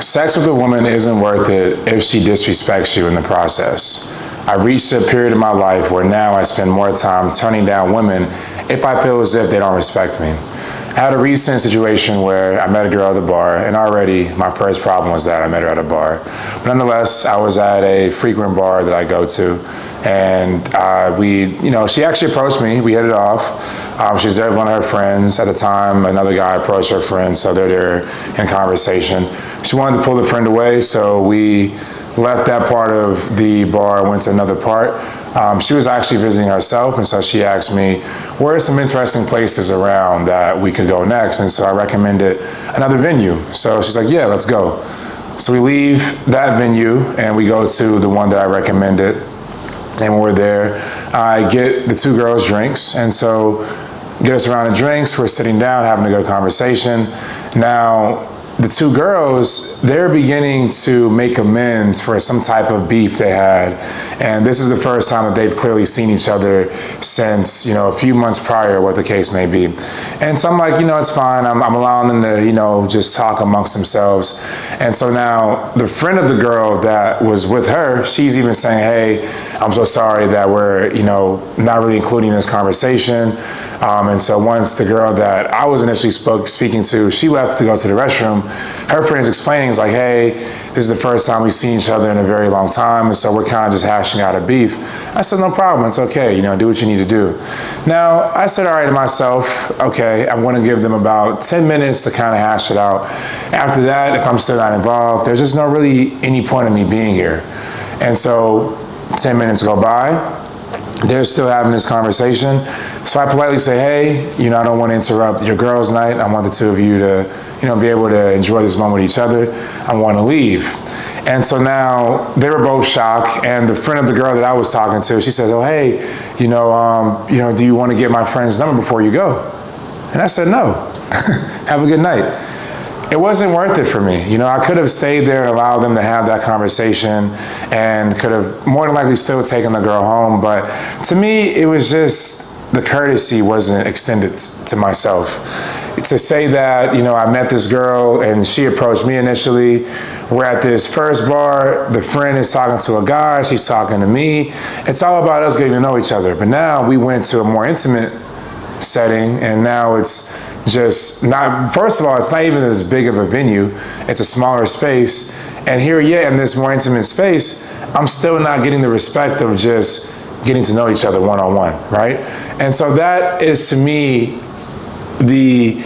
Sex with a woman isn't worth it if she disrespects you in the process. I reached a period in my life where now I spend more time turning down women if I feel as if they don't respect me. I had a recent situation where I met a girl at the bar, and already my first problem was that I met her at a bar. But nonetheless, I was at a frequent bar that I go to, and she actually approached me. We hit it off. She was there with one of her friends. At the time, another guy approached her friend, so they're there in conversation. She wanted to pull the friend away, so we left that part of the bar, went to another part. She was actually visiting herself, and so she asked me, where are some interesting places around that we could go next? And so I recommended another venue. So she's like, yeah, let's go. So we leave that venue, and we go to the one that I recommended. And when we're there, I get the two girls drinks, and so get us around the drinks, we're sitting down, having a good conversation. Now, the two girls, they're beginning to make amends for some type of beef they had. And this is the first time that they've clearly seen each other since, a few months prior, what the case may be. And so I'm like, it's fine. I'm allowing them to, just talk amongst themselves. And so now the friend of the girl that was with her, she's even saying, hey, I'm so sorry that we're, not really including this conversation. And so once the girl that I was initially speaking to, she left to go to the restroom, her friend's explaining, is like, hey, this is the first time we've seen each other in a very long time, and so we're kind of just hashing out a beef. I said, no problem, it's okay, do what you need to do. Now, I said, all right to myself, okay, I'm gonna give them about 10 minutes to kind of hash it out. After that, if I'm still not involved, there's just no really any point in me being here. And so 10 minutes go by, they're still having this conversation. So I politely say, hey, I don't want to interrupt your girls' night. I want the two of you to, be able to enjoy this moment with each other. I want to leave. And so now they were both shocked. And the friend of the girl that I was talking to, she says, oh, hey, do you want to get my friend's number before you go? And I said, no, have a good night. It wasn't worth it for me. I could have stayed there and allowed them to have that conversation and could have more than likely still taken the girl home. But to me, it was just the courtesy wasn't extended to myself. To say that, I met this girl and she approached me initially. We're at this first bar. The friend is talking to a guy. She's talking to me. It's all about us getting to know each other. But now we went to a more intimate setting, and now it's just not, first of all, it's not even as big of a venue. It's a smaller space. And here yet in this more intimate space, I'm still not getting the respect of just getting to know each other one-on-one, right? And so that is, to me, the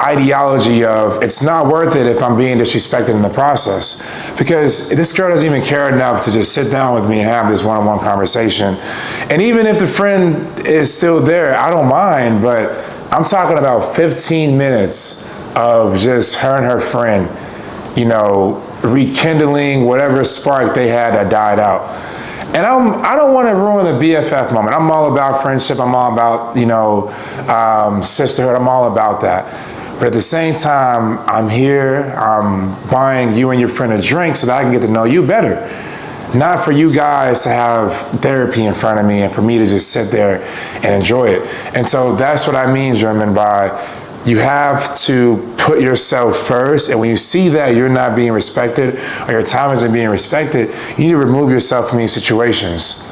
ideology of it's not worth it if I'm being disrespected in the process. Because this girl doesn't even care enough to just sit down with me and have this one-on-one conversation. And even if the friend is still there, I don't mind, but I'm talking about 15 minutes of just her and her friend, rekindling whatever spark they had that died out. And I don't want to ruin the BFF moment. I'm all about friendship. I'm all about, sisterhood. I'm all about that. But at the same time, I'm here, I'm buying you and your friend a drink so that I can get to know you better. Not for you guys to have therapy in front of me and for me to just sit there and enjoy it. And so that's what I mean, German, by you have to put yourself first. And when you see that you're not being respected or your time isn't being respected, you need to remove yourself from these situations.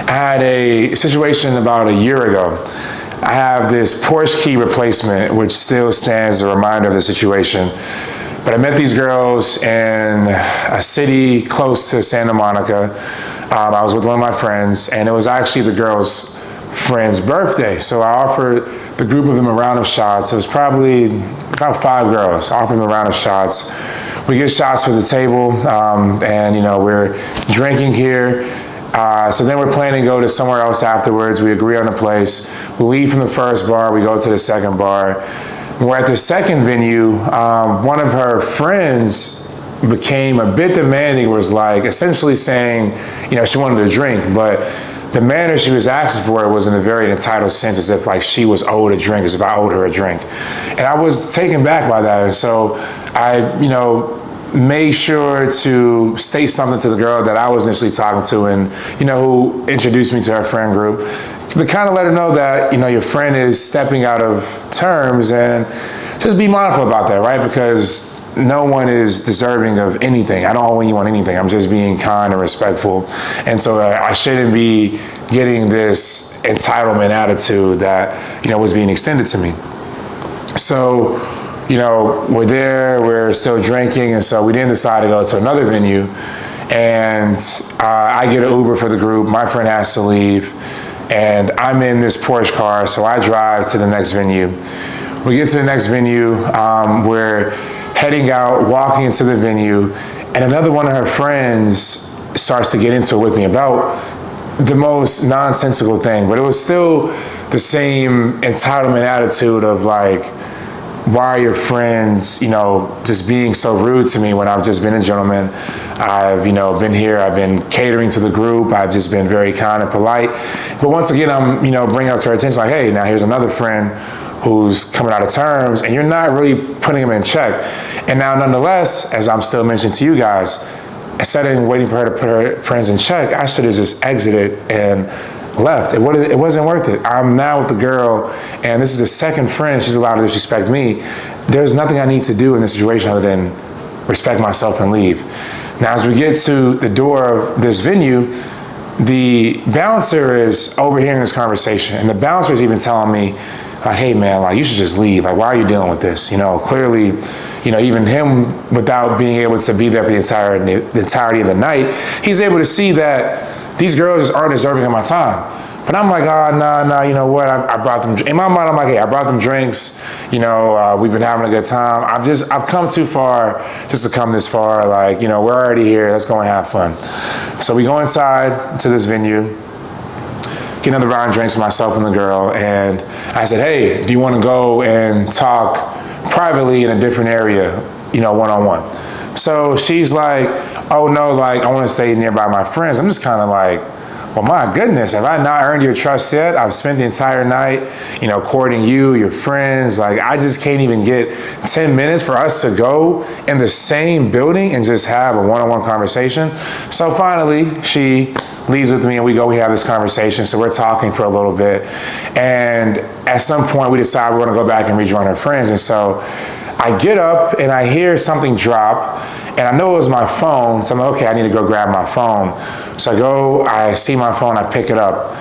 I had a situation about a year ago. I have this Porsche key replacement, which still stands as a reminder of the situation. But I met these girls in a city close to Santa Monica. I was with one of my friends, and it was actually the girl's friend's birthday. So I offered the group of them a round of shots. It was probably about 5 girls. I offered them a round of shots. We get shots for the table, and we're drinking here. So then we're planning to go to somewhere else afterwards. We agree on a place. We leave from the first bar. We go to the second bar. We're at the second venue. One of her friends became a bit demanding, was like essentially saying, she wanted a drink, but the manner she was asking for it was in a very entitled sense, as if like she was owed a drink, as if I owed her a drink. And I was taken back by that. And so I, made sure to state something to the girl that I was initially talking to and, who introduced me to her friend group, to kind of let her know that, your friend is stepping out of terms, and just be mindful about that, right? Because no one is deserving of anything. I don't owe anyone anything. I'm just being kind and respectful. And so I shouldn't be getting this entitlement attitude that, was being extended to me. So, we're there, we're still drinking, and so we then decide to go to another venue, and I get an Uber for the group. My friend has to leave, and I'm in this Porsche car, so I drive to the next venue. We get to the next venue, we're heading out, walking into the venue, and another one of her friends starts to get into it with me about the most nonsensical thing, but it was still the same entitlement attitude of like, why are your friends, just being so rude to me when I've just been a gentleman. I've, been here, I've been catering to the group, I've just been very kind and polite. But once again, I'm, bringing up to her attention, like, hey, now here's another friend who's coming out of terms, and you're not really putting him in check. And now, nonetheless, as I'm still mentioning to you guys, instead of waiting for her to put her friends in check, I should have just exited and left. It wasn't worth it. I'm now with the girl, and this is the second friend she's allowed to disrespect me. There's nothing I need to do in this situation other than respect myself and leave. Now, as we get to the door of this venue, the bouncer is overhearing this conversation, and the bouncer is even telling me, like, hey man, like, you should just leave. Like, why are you dealing with this? Clearly, even him, without being able to be there for the entirety of the night, he's able to see that these girls just aren't deserving of my time. But I'm like, oh, no, you know what? I brought them, in my mind, I'm like, hey, I brought them drinks. We've been having a good time. I've come too far just to come this far. Like, we're already here. Let's go and have fun. So we go inside to this venue, get another round of drinks for myself and the girl. And I said, hey, do you want to go and talk privately in a different area, one-on-one? So she's like, oh no, like, I want to stay nearby my friends. I'm just kind of like, well, my goodness, have I not earned your trust yet? I've spent the entire night, courting you, your friends. Like, I just can't even get 10 minutes for us to go in the same building and just have a one-on-one conversation. So finally, she leaves with me and we have this conversation. So we're talking for a little bit. And at some point we decide we're going to go back and rejoin our friends. And so I get up and I hear something drop, and I know it was my phone. So I'm like, okay, I need to go grab my phone. So I go, I see my phone, I pick it up.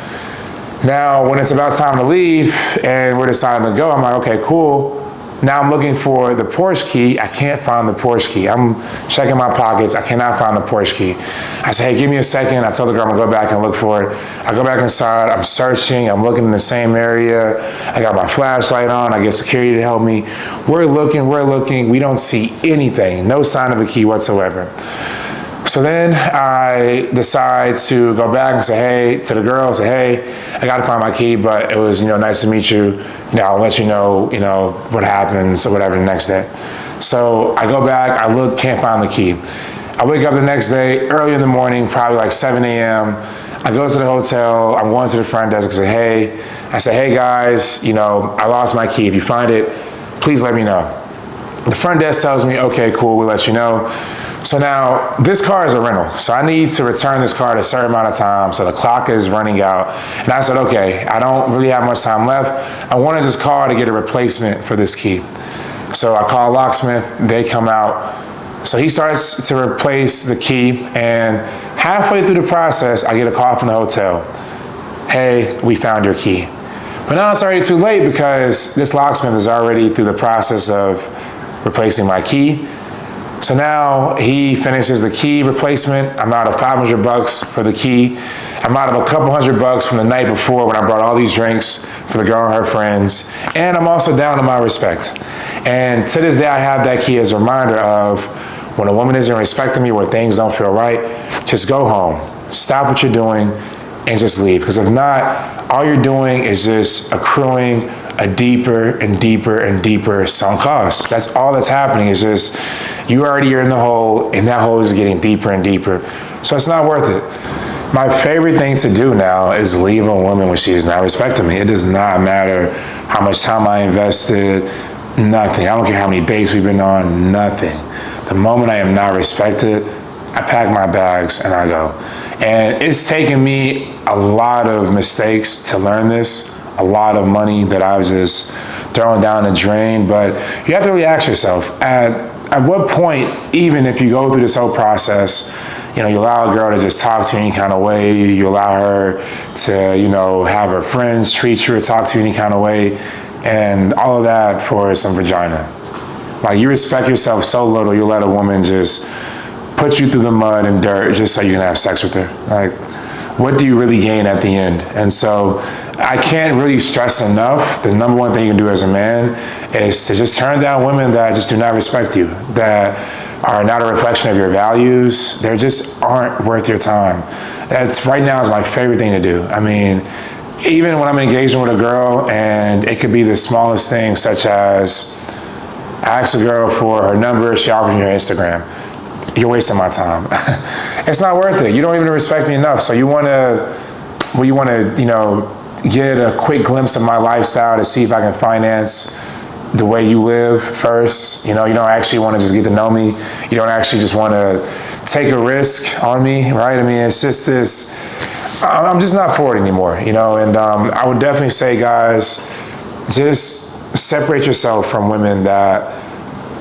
Now, when it's about time to leave and we're deciding to go, I'm like, okay, cool. Now I'm looking for the Porsche key. I can't find the Porsche key. I'm checking my pockets. I cannot find the Porsche key. I say, hey, give me a second. I tell the girl I'm gonna go back and look for it. I go back inside. I'm searching. I'm looking in the same area. I got my flashlight on. I get security to help me. We're looking. We don't see anything. No sign of a key whatsoever. So then I decide to go back and say, hey, to the girl, say, hey, I gotta find my key, but it was, nice to meet you. I'll let you know, what happens or whatever the next day. So I go back, I look, can't find the key. I wake up the next day, early in the morning, probably like 7 a.m. I go to the hotel, I'm going to the front desk and say, hey guys, I lost my key. If you find it, please let me know. The front desk tells me, okay, cool, we'll let you know. So now, this car is a rental, so I need to return this car at a certain amount of time, so the clock is running out. And I said, okay, I don't really have much time left. I wanted this car to get a replacement for this key. So I call a locksmith, they come out. So he starts to replace the key, and halfway through the process, I get a call from the hotel. Hey, we found your key. But now it's already too late because this locksmith is already through the process of replacing my key. So now he finishes the key replacement. I'm out of $500 for the key. I'm out of a couple $100 from the night before when I brought all these drinks for the girl and her friends. And I'm also down to my respect. And to this day, I have that key as a reminder of when a woman isn't respecting me, where things don't feel right, just go home. Stop what you're doing and just leave. Because if not, all you're doing is just accruing a deeper and deeper and deeper sunk cost. That's all that's happening. Is just you already are in the hole, and that hole is getting deeper and deeper. So it's not worth it. My favorite thing to do now is leave a woman when she is not respecting me. It does not matter how much time I invested, nothing. I don't care how many dates we've been on, nothing. The moment I am not respected, I pack my bags and I go. And it's taken me a lot of mistakes to learn this. A lot of money that I was just throwing down the drain, but you have to really ask yourself, at at what point, even if you go through this whole process, you allow a girl to just talk to you any kind of way, you allow her to, have her friends treat you or talk to you any kind of way, and all of that for some vagina. Like, you respect yourself so little, you let a woman just put you through the mud and dirt just so you can have sex with her. Like, what do you really gain at the end? And so I can't really stress enough, the number one thing you can do as a man is to just turn down women that just do not respect you, that are not a reflection of your values. They just aren't worth your time. That's right now is my favorite thing to do. I mean, even when I'm engaging with a girl, and it could be the smallest thing, such as I ask a girl for her number, she offers me her Instagram. You're wasting my time. It's not worth it. You don't even respect me enough. So you want to, get a quick glimpse of my lifestyle to see if I can finance the way you live first. You don't actually want to just get to know me. You don't actually just want to take a risk on me, right? I mean, it's just this, I'm just not for it anymore, and I would definitely say, guys, just separate yourself from women that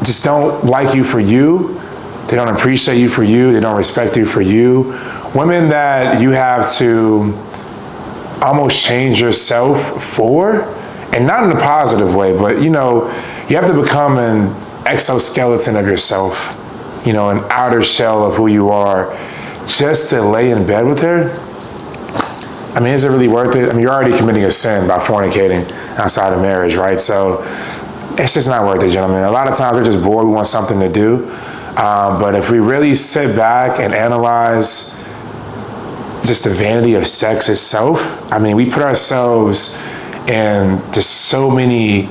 just don't like you for you. They don't appreciate you for you. They don't respect you for you. Women that you have to almost change yourself for, and not in a positive way, but you have to become an exoskeleton of yourself, an outer shell of who you are, just to lay in bed with her. I mean, is it really worth it? I mean, you're already committing a sin by fornicating outside of marriage, right? So it's just not worth it, gentlemen. A lot of times we're just bored, we want something to do. But if we really sit back and analyze just the vanity of sex itself, I mean, we put ourselves in just so many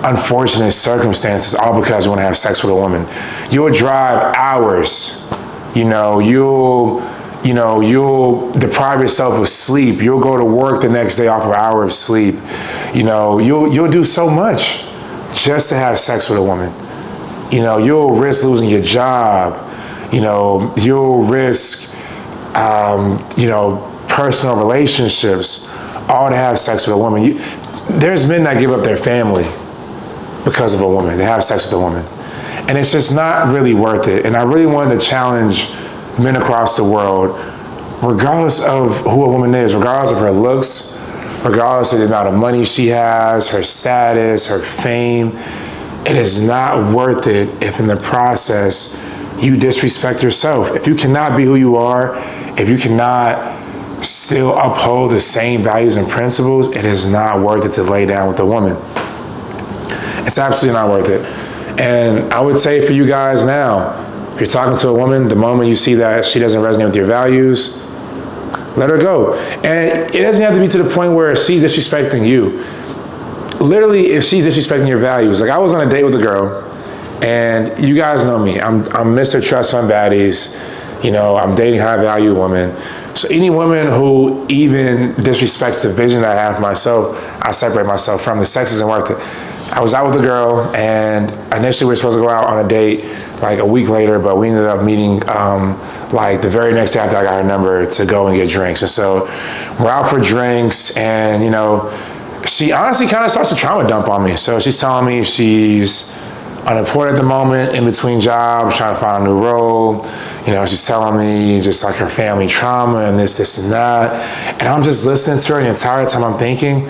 unfortunate circumstances all because we want to have sex with a woman. You'll drive hours, you'll deprive yourself of sleep. You'll go to work the next day off of an hour of sleep. You'll do so much just to have sex with a woman. You'll risk losing your job. You'll risk, personal relationships, all to have sex with a woman. There's men that give up their family because of a woman. They have sex with a woman. And it's just not really worth it. And I really wanted to challenge men across the world, regardless of who a woman is, regardless of her looks, regardless of the amount of money she has, her status, her fame, it is not worth it if in the process you disrespect yourself. If you cannot be who you are, if you cannot still uphold the same values and principles, it is not worth it to lay down with a woman. It's absolutely not worth it. And I would say for you guys now, if you're talking to a woman, the moment you see that she doesn't resonate with your values, let her go. And it doesn't have to be to the point where she's disrespecting you. Literally, if she's disrespecting your values, like I was on a date with a girl, and you guys know me, I'm Mr. Trust Fund Baddies, I'm dating high value women. So any woman who even disrespects the vision that I have for myself, I separate myself from. The sex isn't worth it. I was out with a girl, and initially we were supposed to go out on a date like a week later, but we ended up meeting like the very next day after I got her number to go and get drinks. And so we're out for drinks, and she honestly kind of starts to trauma dump on me. So she's telling me she's unemployed at the moment, in between jobs, trying to find a new role. She's telling me just like her family trauma and this and that. And I'm just listening to her the entire time. I'm thinking,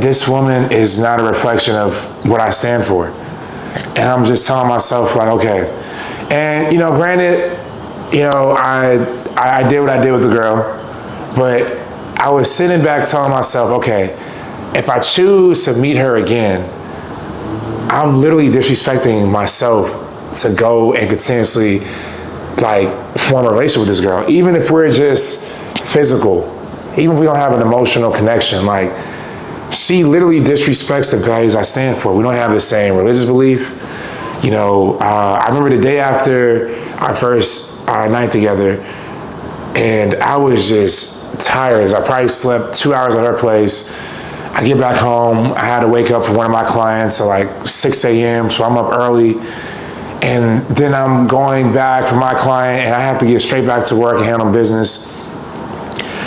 this woman is not a reflection of what I stand for. And I'm just telling myself like, okay. And, granted, I did what I did with the girl, but I was sitting back telling myself, okay, if I choose to meet her again, I'm literally disrespecting myself to go and continuously form a relationship with this girl. Even if we're just physical, even if we don't have an emotional connection, she literally disrespects the values I stand for. We don't have the same religious belief. I remember the day after our first night together, and I was just tired because I probably slept 2 hours at her place. I get back home, I had to wake up for one of my clients at 6 a.m., so I'm up early. And then I'm going back for my client, and I have to get straight back to work and handle business.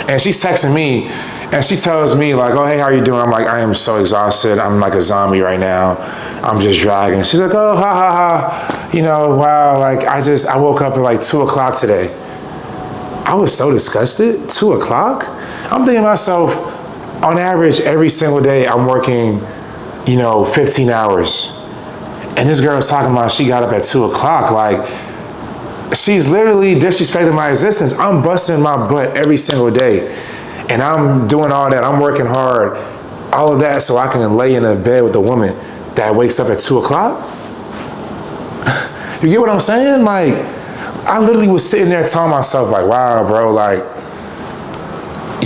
And she's texting me, and she tells me oh, hey, how are you doing? I'm like, I am so exhausted. I'm like a zombie right now. I'm just dragging. She's like, oh, ha, ha, ha. You know, wow, like, I woke up at like 2 o'clock today. I was so disgusted. 2 o'clock? I'm thinking to myself, on average, every single day, I'm working, 15 hours. And this girl's talking about she got up at 2 o'clock. Like, she's literally disrespecting my existence. I'm busting my butt every single day. And I'm doing all that. I'm working hard, all of that, so I can lay in a bed with a woman that wakes up at 2 o'clock. You get what I'm saying? Like, I literally was sitting there telling myself, like, wow, bro, like,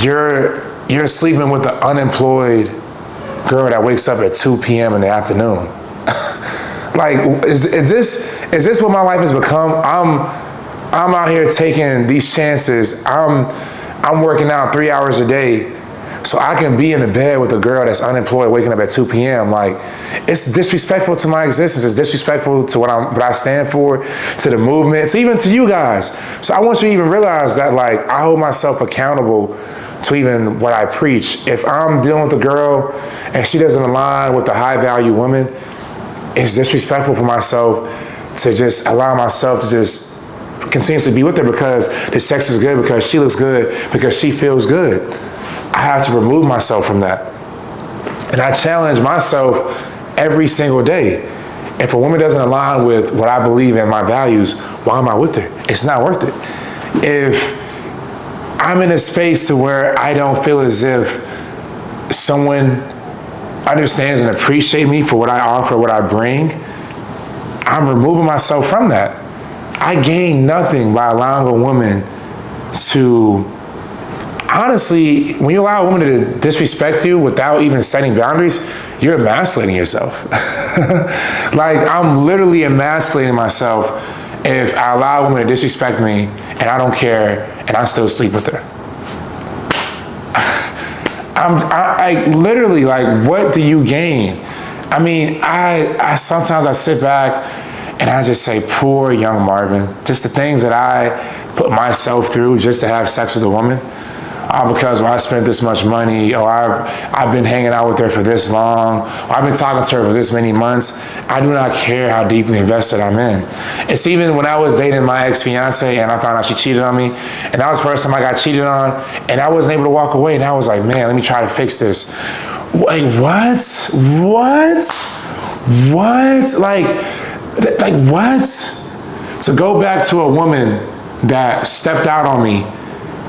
you're sleeping with an unemployed girl that wakes up at 2 p.m. in the afternoon. Like, is this what my life has become? I'm out here taking these chances. I'm working out 3 hours a day so I can be in the bed with a girl that's unemployed waking up at 2 p.m. Like, it's disrespectful to my existence. It's disrespectful to what I stand for, to the movement, to even to you guys. So I want you to even realize that, like, I hold myself accountable to even what I preach. If I'm dealing with a girl and she doesn't align with the high value woman, it's disrespectful for myself to just allow myself to just continue to be with her because the sex is good, because she looks good, because she feels good. I have to remove myself from that. And I challenge myself every single day. If a woman doesn't align with what I believe in, my values, why am I with her? It's not worth it. If I'm in a space to where I don't feel as if someone understands and appreciates me for what I offer, what I bring, I'm removing myself from that. I gain nothing by allowing a woman to, honestly, when you allow a woman to disrespect you without even setting boundaries, you're emasculating yourself. Like, I'm literally emasculating myself if I allow a woman to disrespect me and I don't care and I still sleep with her. I literally, like, what do you gain? I mean, I sometimes I sit back and I just say, poor young Marvin, just the things that I put myself through just to have sex with a woman. Because I spent this much money, or I've been hanging out with her for this long, or I've been talking to her for this many months. I do not care how deeply invested I'm in. It's even when I was dating my ex-fiance and I found out she cheated on me, and that was the first time I got cheated on, and I wasn't able to walk away, and I was like, man, let me try to fix this. Wait, what? Like what? To go back to a woman that stepped out on me,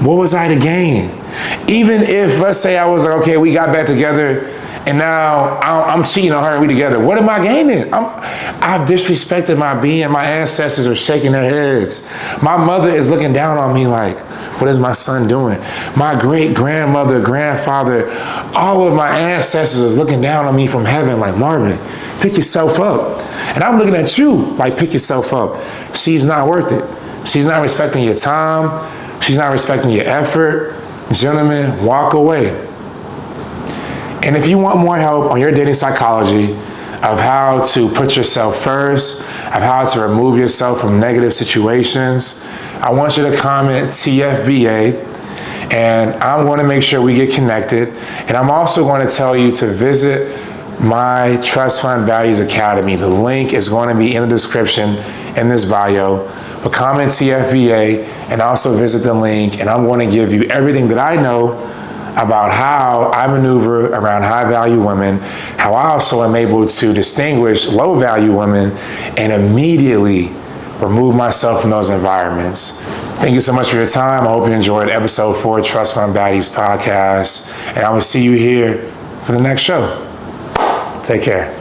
what was I to gain? Even if, let's say I was like, okay, we got back together and now I'm cheating on her and we together. What am I gaining? I've disrespected my being. My ancestors are shaking their heads. My mother is looking down on me like, what is my son doing? My great grandmother, grandfather, all of my ancestors is looking down on me from heaven like, Marvin, pick yourself up. And I'm looking at you like, pick yourself up. She's not worth it. She's not respecting your time. She's not respecting your effort. Gentlemen, walk away. And if you want more help on your dating psychology, of how to put yourself first, of how to remove yourself from negative situations, I want you to comment TFBA, and I'm going to make sure we get connected. And I'm also going to tell you to visit my Trust Fund Baddies Academy. The link is going to be in the description in this bio. But comment TFBA and also visit the link, and I'm going to give you everything that I know about how I maneuver around high value women, how I also am able to distinguish low value women and immediately remove myself from those environments. Thank you so much for your time. I hope you enjoyed episode 4 Trust Fund Baddies podcast, and I will see you here for the next show. Take care.